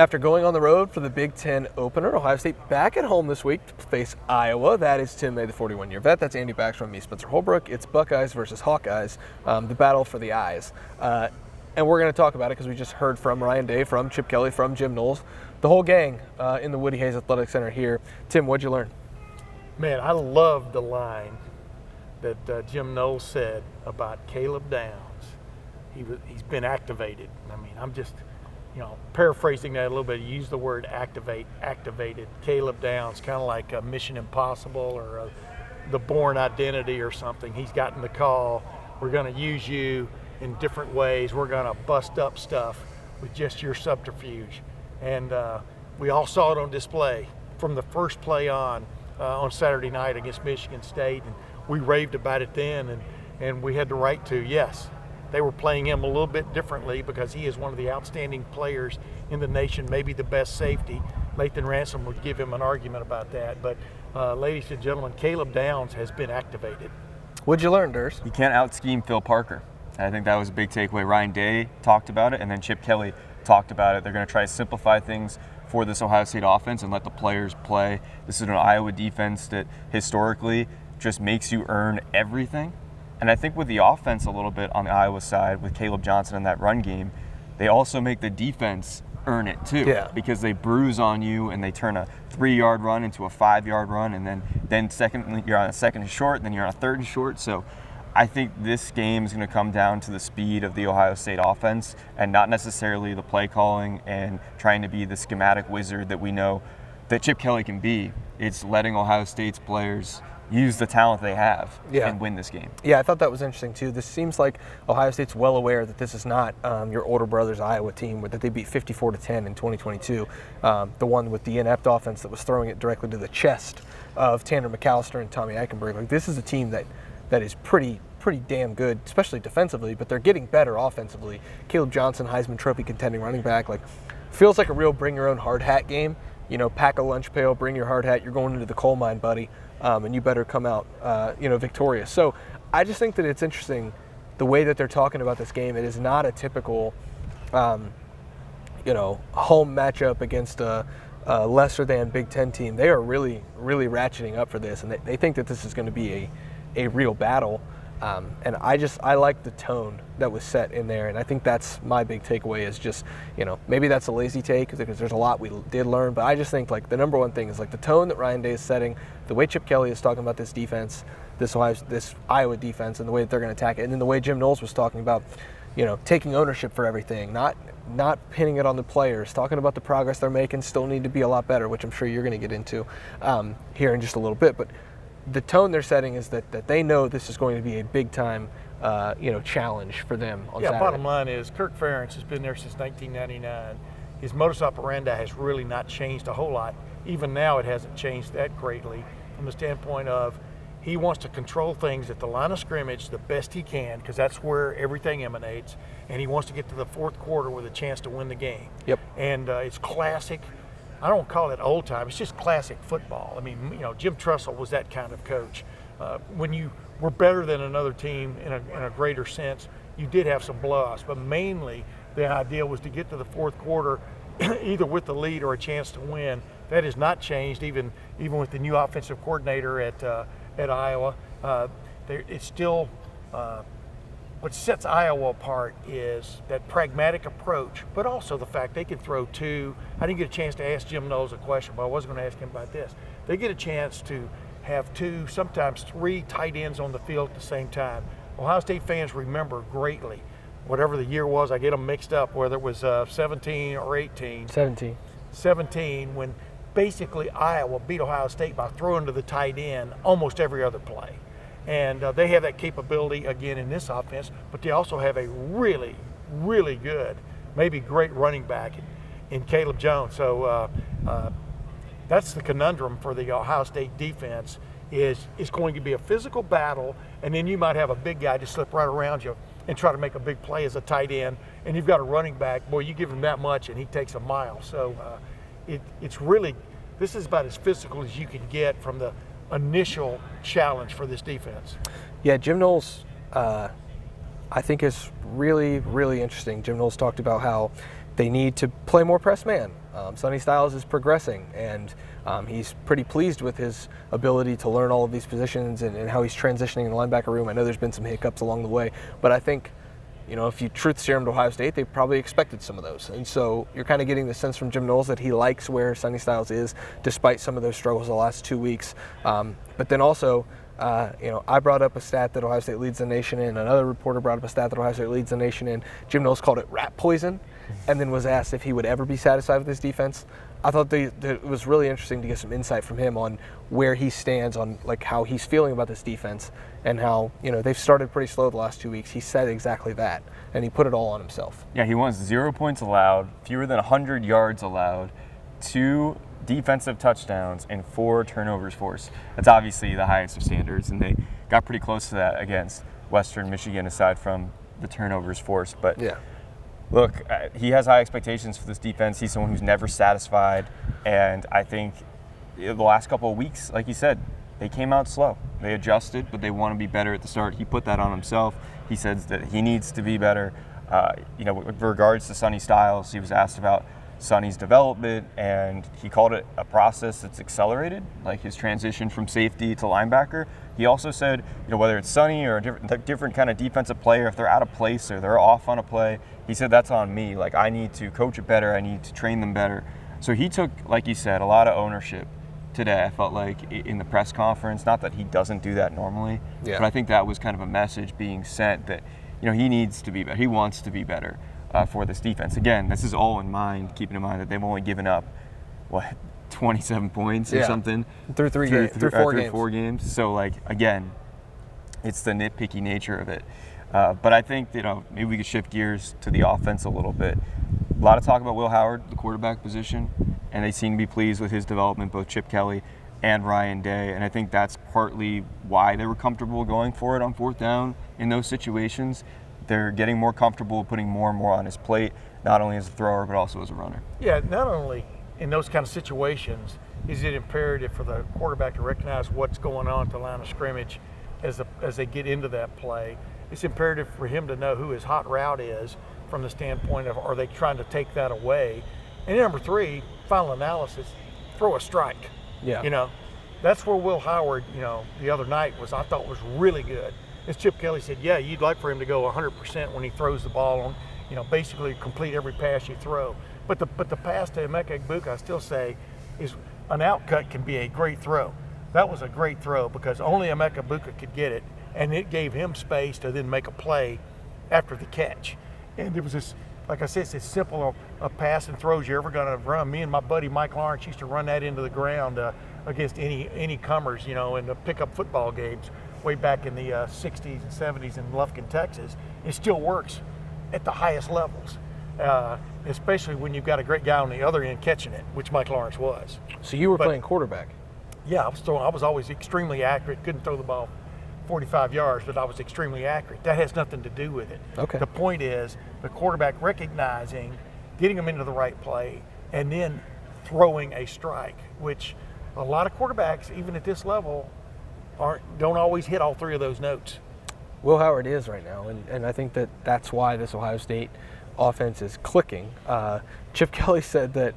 After going on the road for the Big Ten opener, Ohio State back at home this week to face Iowa. That is Tim May, the 41-year vet. That's Andy Backstrom, me, Spencer Holbrook. It's Buckeyes versus Hawkeyes, the battle for the eyes. And we're going to talk about it because we just heard from Ryan Day, from Chip Kelly, from Jim Knowles, the whole gang in the Woody Hayes Athletic Center here. Tim, what'd you learn? Man, I love the line that Jim Knowles said about Caleb Downs. He's been activated. I mean, I'm just, paraphrasing that a little bit. He used the word activated. Caleb Downs, kind of like a Mission Impossible or the Bourne Identity or something. He's gotten the call. We're going to use you in different ways. We're going to bust up stuff with just your subterfuge. And we all saw it on display from the first play on Saturday night against Michigan State. And we raved about it then, and we had the right to, yes. They were playing him a little bit differently because he is one of the outstanding players in the nation, maybe the best safety. Lathan Ransom would give him an argument about that. But ladies and gentlemen, Caleb Downs has been activated. What'd you learn, Durs? You can't out-scheme Phil Parker. And I think that was a big takeaway. Ryan Day talked about it, and then Chip Kelly talked about it. They're going to try to simplify things for this Ohio State offense and let the players play. This is an Iowa defense that historically just makes you earn everything. And I think with the offense a little bit on the Iowa side, with Caleb Johnson in that run game, they also make the defense earn it too. Yeah. Because they bruise on you and they turn a 3-yard run into a 5-yard run, and then second you're on a second and short, and then you're on a third and short. So I think this game is going to come down to the speed of the Ohio State offense and not necessarily the play calling and trying to be the schematic wizard that we know that Chip Kelly can be. It's letting Ohio State's players use the talent they have and win this game. Yeah, I thought that was interesting too. This seems like Ohio State's well aware that this is not your older brother's Iowa team, that they beat 54-10 in 2022. The one with the inept offense that was throwing it directly to the chest of Tanner McAllister and Tommy Eichenberg. Like, this is a team that is pretty damn good, especially defensively, but they're getting better offensively. Caleb Johnson, Heisman Trophy contending running back, feels like a real bring your own hard hat game. Pack a lunch pail, bring your hard hat. You're going into the coal mine, buddy. And you better come out, victorious. So I just think that it's interesting the way that they're talking about this game. It is not a typical, home matchup against a lesser than Big Ten team. They are really, really ratcheting up for this, and they think that this is going to be a real battle. And I like the tone that was set in there, and I think that's my big takeaway is just, maybe that's a lazy take because there's a lot we did learn, but I just think the number one thing is the tone that Ryan Day is setting, the way Chip Kelly is talking about this defense, this Iowa defense, and the way that they're going to attack it, and then the way Jim Knowles was talking about, taking ownership for everything, not pinning it on the players, talking about the progress they're making, still need to be a lot better, which I'm sure you're going to get into here in just a little bit, but the tone they're setting is that they know this is going to be a big-time, challenge for them on Saturday. Bottom line is Kirk Ferentz has been there since 1999. His modus operandi has really not changed a whole lot. Even now it hasn't changed that greatly from the standpoint of he wants to control things at the line of scrimmage the best he can because that's where everything emanates, and he wants to get to the fourth quarter with a chance to win the game. Yep. And it's classic. I don't call it old time. It's just classic football. I mean, Jim Tressel was that kind of coach. When you were better than another team in a greater sense, you did have some blowouts, but mainly the idea was to get to the fourth quarter either with the lead or a chance to win. That has not changed even with the new offensive coordinator at Iowa. It's still what sets Iowa apart is that pragmatic approach, but also the fact they can throw two. I didn't get a chance to ask Jim Knowles a question, but I was going to ask him about this. They get a chance to have two, sometimes three tight ends on the field at the same time. Ohio State fans remember greatly, whatever the year was, I get them mixed up, whether it was 17 or 18. 17, when basically Iowa beat Ohio State by throwing to the tight end almost every other play. And they have that capability again in this offense, but they also have a really, really good, maybe great running back in Caleb Jones. So that's the conundrum for the Ohio State defense is it's going to be a physical battle, and then you might have a big guy just slip right around you and try to make a big play as a tight end, and you've got a running back, boy, you give him that much and he takes a mile. So it's really, this is about as physical as you can get from the initial challenge for this defense. Yeah, Jim Knowles, I think is really, really interesting. Jim Knowles talked about how they need to play more press man. Sonny Styles is progressing, and he's pretty pleased with his ability to learn all of these positions and how he's transitioning in the linebacker room. I know there's been some hiccups along the way, but I think, if you truth serum to Ohio State, they probably expected some of those. And so you're kind of getting the sense from Jim Knowles that he likes where Sonny Styles is, despite some of those struggles the last 2 weeks. But then also, I brought up a stat that Ohio State leads the nation in. Another reporter brought up a stat that Ohio State leads the nation in. Jim Knowles called it rat poison, and then was asked if he would ever be satisfied with his defense. I thought it was really interesting to get some insight from him on where he stands on how he's feeling about this defense, and how they've started pretty slow the last 2 weeks. He said exactly that, and he put it all on himself. Yeah, he wants 0 points allowed, fewer than 100 yards allowed, 2 defensive touchdowns, and 4 turnovers forced. That's obviously the highest of standards, and they got pretty close to that against Western Michigan, aside from the turnovers forced. But yeah. Look, he has high expectations for this defense. He's someone who's never satisfied, and I think the last couple of weeks, like you said, they came out slow. They adjusted, but they want to be better at the start. He put that on himself. He says that he needs to be better. With regards to Sonny Styles, he was asked about Sonny's development, and he called it a process that's accelerated, like his transition from safety to linebacker. He also said, whether it's Sonny or a different kind of defensive player, if they're out of place or they're off on a play, he said, that's on me. Like, I need to coach it better. I need to train them better. So he took, like you said, a lot of ownership today, I felt like, in the press conference. Not that he doesn't do that normally, but I think that was kind of a message being sent that, he needs to be better. He wants to be better for this defense. Again, this is all in mind, keeping in mind that they've only given up, 27 points or something? Through 4 games. So, again, it's the nitpicky nature of it. But I think, maybe we could shift gears to the offense a little bit. A lot of talk about Will Howard, the quarterback position, and they seem to be pleased with his development, both Chip Kelly and Ryan Day. And I think that's partly why they were comfortable going for it on 4th down in those situations. They're getting more comfortable putting more and more on his plate, not only as a thrower, but also as a runner. Yeah, not only in those kind of situations is it imperative for the quarterback to recognize what's going on at the line of scrimmage as they get into that play. It's imperative for him to know who his hot route is from the standpoint of, are they trying to take that away? And number 3, final analysis, throw a strike. Yeah. That's where Will Howard, the other night I thought was really good. As Chip Kelly said, yeah, you'd like for him to go 100% when he throws the ball on, basically complete every pass you throw. But the pass to Emeka Egbuka, I still say, is an outcut can be a great throw. That was a great throw because only Emeka Egbuka could get it, and it gave him space to then make a play after the catch. And it was this, like I said, it's as simple a pass and throws you're ever going to run. Me and my buddy Mike Lawrence used to run that into the ground against any comers, in the pickup football games way back in the 60s and 70s in Lufkin, Texas. It still works at the highest levels. Especially when you've got a great guy on the other end catching it, which Mike Lawrence was. So you were playing quarterback? Yeah, I was always extremely accurate. Couldn't throw the ball 45 yards, but I was extremely accurate. That has nothing to do with it. Okay. The point is the quarterback recognizing, getting them into the right play, and then throwing a strike, which a lot of quarterbacks, even at this level, don't always hit all 3 of those notes. Will Howard is right now, and I think that's why this Ohio State offense is clicking. Chip Kelly said that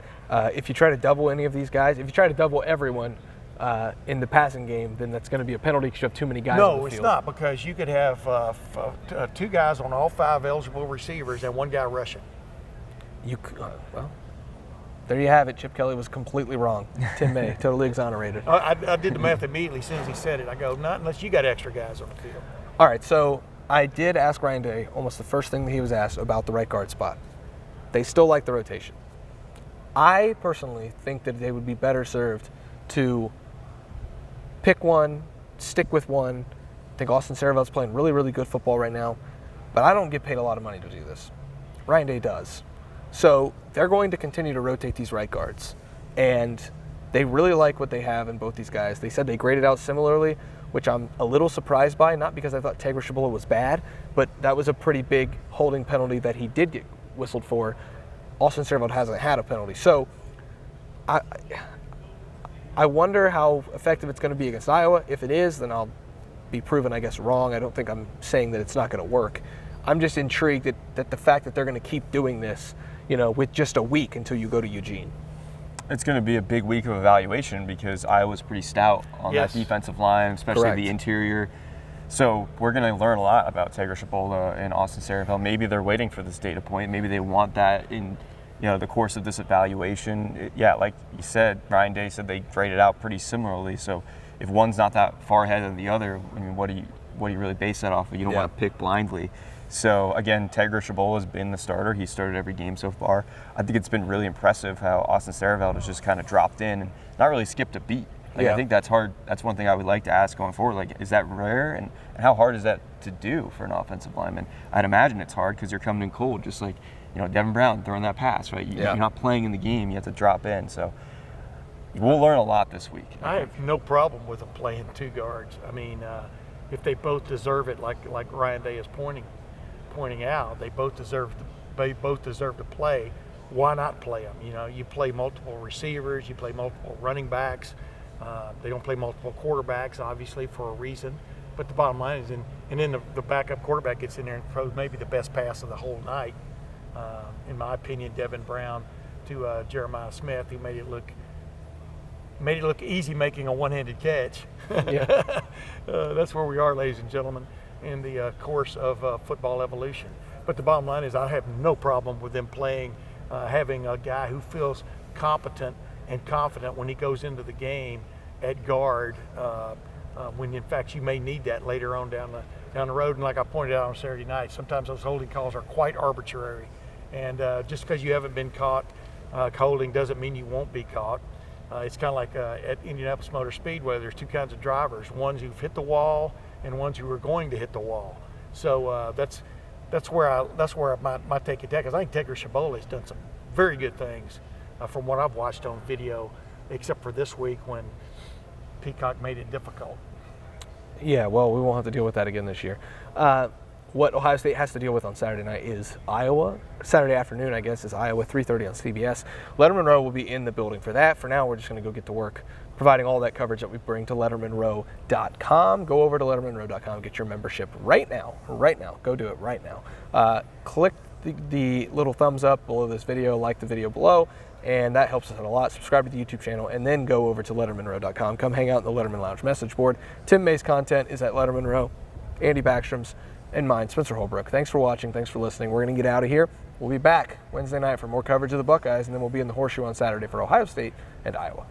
if you try to double any of these guys, if you try to double everyone in the passing game, then that's going to be a penalty because you have too many guys on the field. No, it's not, because you could have 2 guys on all 5 eligible receivers and 1 guy rushing. Well, there you have it. Chip Kelly was completely wrong. Tim May, totally exonerated. I did the math immediately as soon as he said it. I go, not unless you got extra guys on the field. All right, so I did ask Ryan Day almost the first thing that he was asked about the right guard spot. They still like the rotation. I personally think that they would be better served to pick one, stick with one. I think Austin Saravel's playing really, really good football right now, but I don't get paid a lot of money to do this. Ryan Day does. So they're going to continue to rotate these right guards, and they really like what they have in both these guys. They said they graded out similarly, which I'm a little surprised by, not because I thought Tegra Shabula was bad, but that was a pretty big holding penalty that he did get whistled for. Austin Saravel hasn't had a penalty. So I wonder how effective it's going to be against Iowa. If it is, then I'll be proven, I guess, wrong. I don't think I'm saying that it's not going to work. I'm just intrigued that the fact that they're going to keep doing this with just a week until you go to Eugene. It's going to be a big week of evaluation because Iowa's pretty stout on Yes. that defensive line, especially Correct. the interior. So we're going to learn a lot about Tegra Shabola and Austin Sarafel. Maybe they're waiting for this data point. Maybe they want that in the course of this evaluation. Like you said, Ryan Day said they graded out pretty similarly. So if one's not that far ahead of the other, I mean, what do you really base that off of? You don't want to pick blindly. So again, Tegra Shabola has been the starter. He started every game so far. I think it's been really impressive how Austin Sarafel has just kind of dropped in and not really skipped a beat. I think that's hard. That's one thing I would like to ask going forward. Like, is that rare? And how hard is that to do for an offensive lineman? I'd imagine it's hard because you're coming in cold, just like, Devin Brown throwing that pass, right? You're not playing in the game. You have to drop in. So we'll learn a lot this week. I have no problem with them playing two guards. I mean, if they both deserve it, like Ryan Day is pointing out, they both deserve to play. Why not play them? You play multiple receivers, you play multiple running backs. They don't play multiple quarterbacks, obviously, for a reason. But the bottom line is, and then the backup quarterback gets in there and throws maybe the best pass of the whole night. In my opinion, Devin Brown to Jeremiah Smith, who made it look easy making a one-handed catch. That's where we are, ladies and gentlemen, in the course of football evolution. But the bottom line is, I have no problem with them playing, having a guy who feels competent and confident when he goes into the game at guard, when in fact you may need that later on down the road. And like I pointed out on Saturday night, sometimes those holding calls are quite arbitrary. And just because you haven't been caught holding doesn't mean you won't be caught. It's kind of like at Indianapolis Motor Speedway, there's two kinds of drivers, ones who've hit the wall and ones who are going to hit the wall. So that's where my take at that, because I think Tegra Shabola has done some very good things from what I've watched on video, except for this week when Peacock made it difficult. Yeah, well, we won't have to deal with that again this year. What Ohio State has to deal with on Saturday night is Iowa. Saturday afternoon, I guess, is Iowa, 3:30 on CBS. Lettermen Row will be in the building for that. For now, we're just going to go get to work providing all that coverage that we bring to lettermenrow.com. Go over to lettermenrow.com, get your membership right now. Go do it right now. Click the little thumbs up below this video, like the video below, and that helps us out a lot. Subscribe to the YouTube channel, and then go over to lettermenrow.com. Come hang out in the Letterman Lounge message board. Tim May's content is at Lettermen Row. Andy Backstrom's and mine, Spencer Holbrook. Thanks for watching. Thanks for listening. We're going to get out of here. We'll be back Wednesday night for more coverage of the Buckeyes, and then we'll be in the Horseshoe on Saturday for Ohio State and Iowa.